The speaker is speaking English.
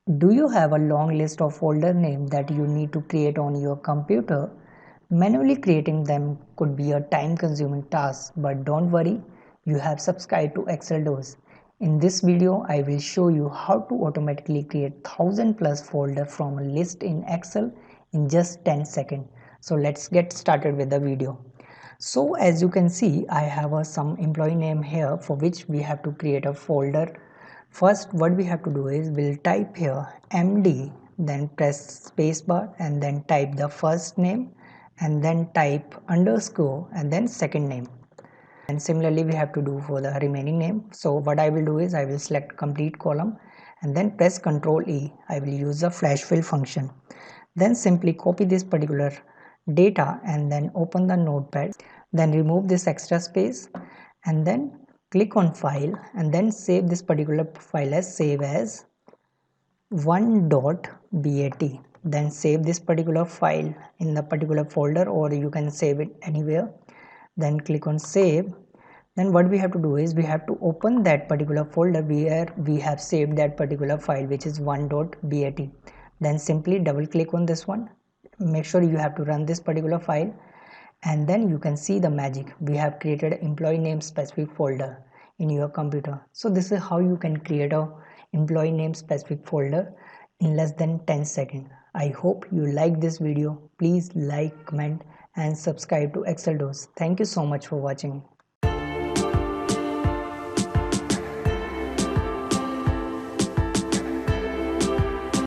Do you have a long list of folder names that you need to create on your computer? Manually creating them could be a time-consuming task, but don't worry, you have subscribed to ExcelDOS. In this video, I will show you how to automatically create 1000 plus folder from a list in Excel in just 10 seconds. So let's get started with the video. So as you can see, I have some employee name here for which we have to create a folder. First, what we have to do is we'll type here MD, then press spacebar and then type the first name and then type underscore and then second name. And similarly we have to do for the remaining name. So what I will do is I will select complete column and then press Ctrl E. I will use the flash fill function. Then simply copy this particular data and then open the notepad, then remove this extra space and then click on file and then save this particular file as save as 1.bat. Then save this particular file in the particular folder or you can save it anywhere. Then click on save. Then what we have to do is we have to open that particular folder where we have saved that particular file, which is 1.bat. Then simply double click on this one. Make sure you have to run this particular file and then you can see the magic. We have created employee name specific folder in your computer. So this is how you can create a employee name specific folder in less than 10 seconds. I hope you like this video. Please like, comment and subscribe to ExcelDOS. Thank you so much for watching.